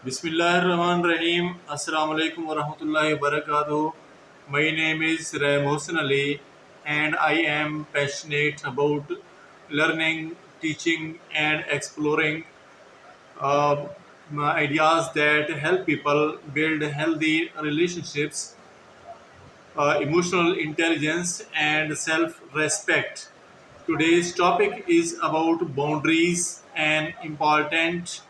Bismillahirrahmanirrahim. Assalamu alaikum wa rahmatullahi wa barakatuh. My name is Rehan Ali and I am passionate about learning, teaching, and exploring uh, ideas that help people build healthy relationships, emotional intelligence, and self respect. Today's topic is about boundaries, an important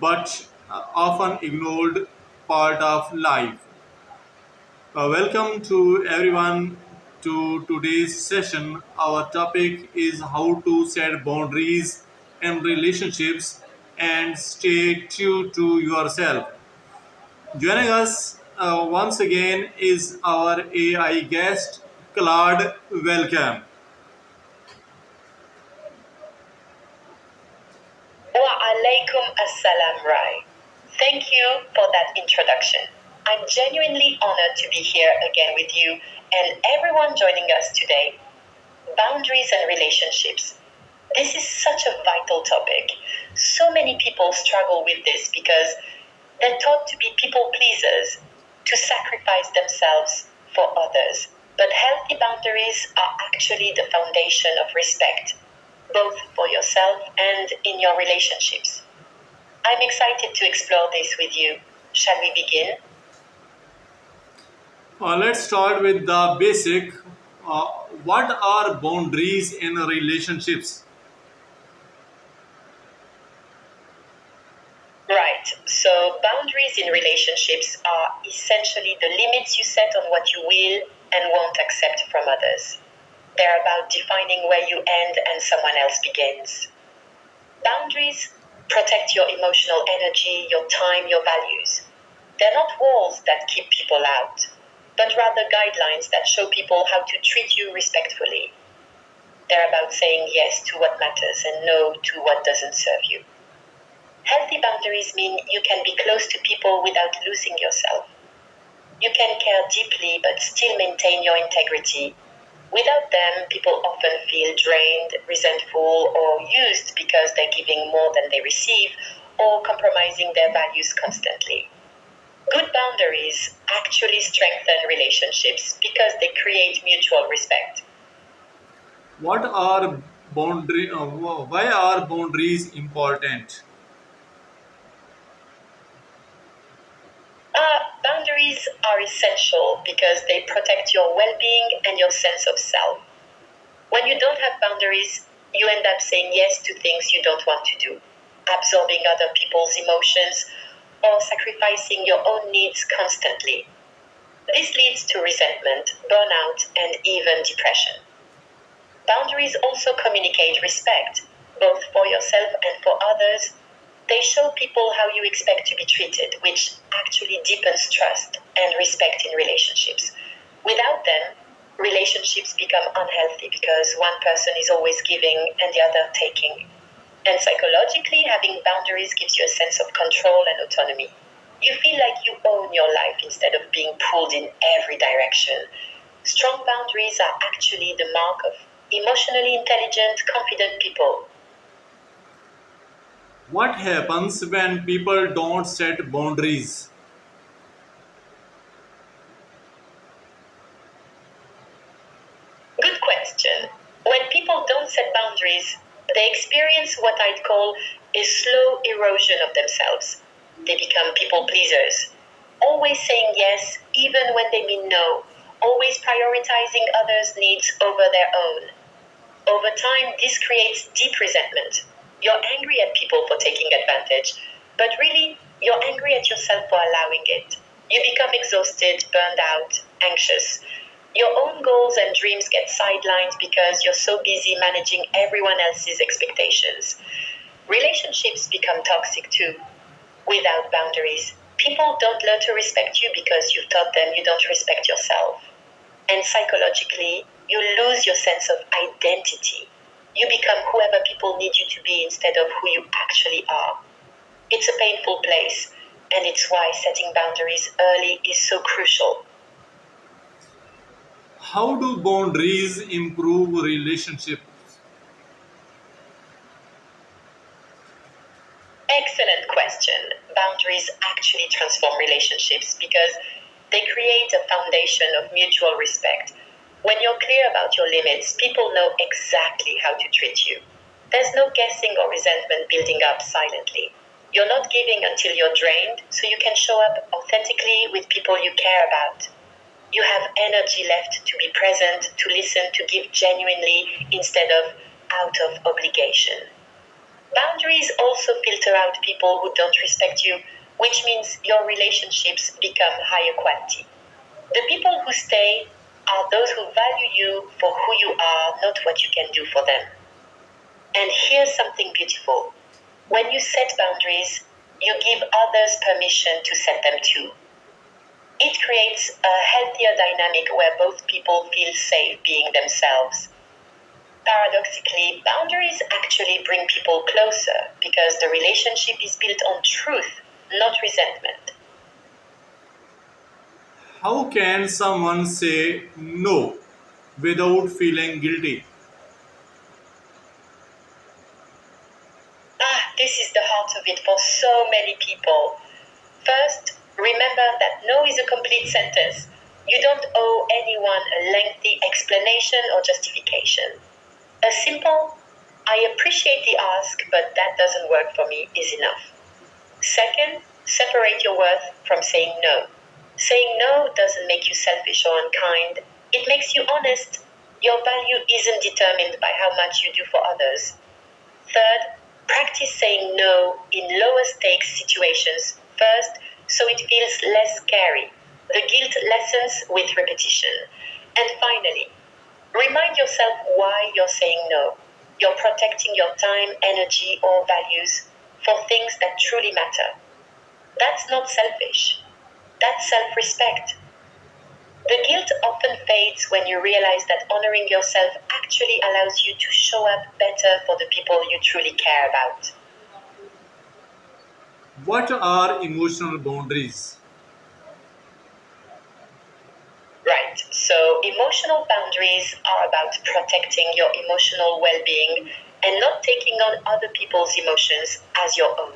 but often ignored part of life. Welcome to everyone to today's session. Our topic is how to set boundaries in relationships and stay true to yourself. Joining us once again is our AI guest, Claude. Welcome. Wa alaikum assalam, Rai. Thank you for that introduction. I'm genuinely honored to be here again with you and everyone joining us today. Boundaries and relationships. This is such a vital topic. So many people struggle with this because they're taught to be people pleasers, to sacrifice themselves for others. But healthy boundaries are actually the foundation of respect, both for yourself and in your relationships. I'm excited to explore this with you. Shall we begin? Let's start with the basic. Uh, what are boundaries in relationships? Right. So, boundaries in relationships are essentially the limits you set on what you will and won't accept from others. They're about defining where you end and someone else begins. Boundaries protect your emotional energy, your time, your values. They're not walls that keep people out, but rather guidelines that show people how to treat you respectfully. They're about saying yes to what matters and no to what doesn't serve you. Healthy boundaries mean you can be close to people without losing yourself. You can care deeply but still maintain your integrity. Without them, people often feel drained, resentful, or used because they're giving more than they receive or compromising their values constantly. Good boundaries actually strengthen relationships because they create mutual respect. What are why are boundaries important? Boundaries are essential because they protect your well being and your sense of self. When you don't have boundaries, you end up saying yes to things you don't want to do, absorbing other people's emotions, or sacrificing your own needs constantly. This leads to resentment, burnout, and even depression. Boundaries also communicate respect, both for yourself and for others. They show people how you expect to be treated, which actually deepens trust and respect in relationships. Without them, relationships become unhealthy because one person is always giving and the other taking. And psychologically, having boundaries gives you a sense of control and autonomy. You feel like you own your life instead of being pulled in every direction. Strong boundaries are actually the mark of emotionally intelligent, confident people. What happens when people don't set boundaries? Good question. When people don't set boundaries, they experience what I'd call a slow erosion of themselves. They become people pleasers, always saying yes even when they mean no, always prioritizing others' needs over their own. Over time, this creates deep resentment. You're angry at people for taking advantage, but really, you're angry at yourself for allowing it. You become exhausted, burned out, anxious. Your own goals and dreams get sidelined because you're so busy managing everyone else's expectations. Relationships become toxic too, without boundaries. People don't learn to respect you because you've taught them you don't respect yourself. And psychologically, you lose your sense of identity. You become whoever people need you to be instead of who you actually are. It's a painful place, and it's why setting boundaries early is so crucial. How do boundaries improve relationships? Excellent question. Boundaries actually transform relationships because they create a foundation of mutual respect. When you're clear about your limits, people know exactly how to treat you. There's no guessing or resentment building up silently. You're not giving until you're drained, so you can show up authentically with people you care about. You have energy left to be present, to listen, to give genuinely instead of out of obligation. Boundaries also filter out people who don't respect you, which means your relationships become higher quality. The people who stay are those who value you for who you are, not what you can do for them. And here's something beautiful. When you set boundaries, you give others permission to set them too. It creates a healthier dynamic where both people feel safe being themselves. Paradoxically, boundaries actually bring people closer because the relationship is built on truth, not resentment. How can someone say no without feeling guilty? This is the heart of it for so many people. First, remember that no is a complete sentence. You don't owe anyone a lengthy explanation or justification. A simple, I appreciate the ask, but that doesn't work for me is enough. Second, separate your worth from saying no. Saying no doesn't make you selfish or unkind, it makes you honest. Your value isn't determined by how much you do for others. Third, practice saying no in lower stakes situations first so it feels less scary. The guilt lessens with repetition. And finally, remind yourself why you're saying no. You're protecting your time, energy, or values for things that truly matter. That's not selfish. That's self respect. The guilt often fades when you realize that honoring yourself actually allows you to show up better for the people you truly care about. What are emotional boundaries? Right, so emotional boundaries are about protecting your emotional well being and not taking on other people's emotions as your own.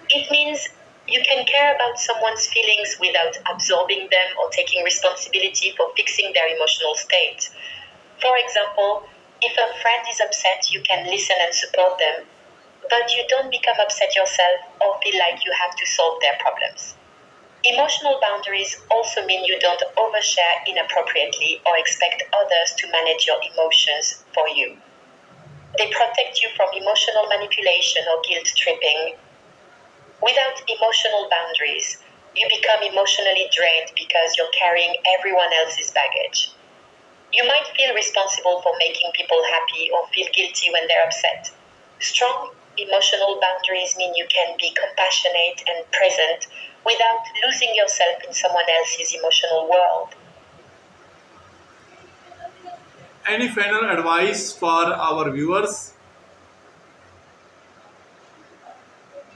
It means you can care about someone's feelings without absorbing them or taking responsibility for fixing their emotional state. For example, if a friend is upset, you can listen and support them, but you don't become upset yourself or feel like you have to solve their problems. Emotional boundaries also mean you don't overshare inappropriately or expect others to manage your emotions for you. They protect you from emotional manipulation or guilt tripping. Without emotional boundaries, you become emotionally drained because you're carrying everyone else's baggage. You might feel responsible for making people happy or feel guilty when they're upset. Strong emotional boundaries mean you can be compassionate and present without losing yourself in someone else's emotional world. Any final advice for our viewers?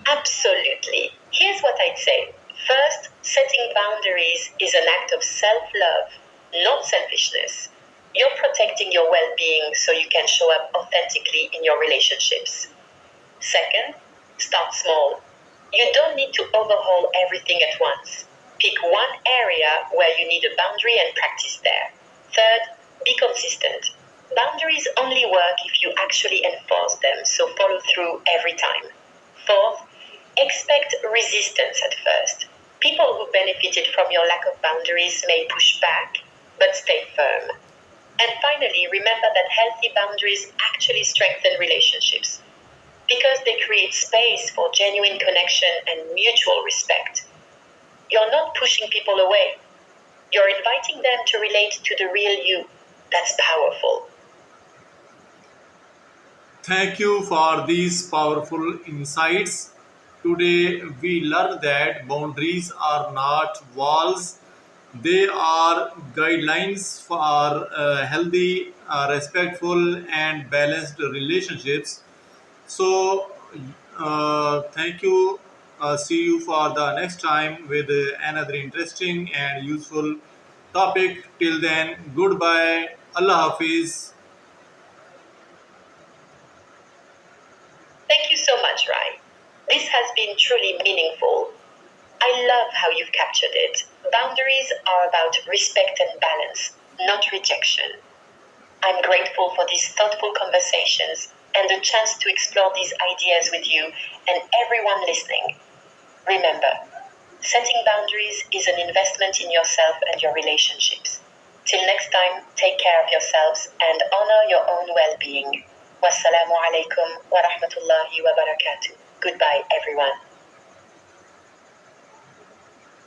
Absolutely. Here's what I'd say. First, setting boundaries is an act of self love, not selfishness. You're protecting your well being so you can show up authentically in your relationships. Second, start small. You don't need to overhaul everything at once. Pick one area where you need a boundary and practice there. Third, be consistent. Boundaries only work if you actually enforce them, so follow through every time. Fourth, expect resistance at first. People who benefited from your lack of boundaries may push back, but stay firm. And finally, remember that healthy boundaries actually strengthen relationships because they create space for genuine connection and mutual respect. You're not pushing people away, you're inviting them to relate to the real you. That's powerful. Thank you for these powerful insights. Today, we learned that boundaries are not walls, they are guidelines for healthy, respectful, and balanced relationships. So, thank you. See you for the next time with another interesting and useful topic. Till then, goodbye. Allah Hafiz. Thank you so much, Rai. This has has been truly meaningful. I love how you've captured it. Boundaries are about respect and balance, not rejection. I'm grateful for these thoughtful conversations and the chance to explore these ideas with you and everyone listening. Remember, setting boundaries is an investment in yourself and your relationships. Till next time, take care of yourselves and honor your own well being. Wassalamu alaikum wa rahmatullahi wa barakatuh. Goodbye, everyone.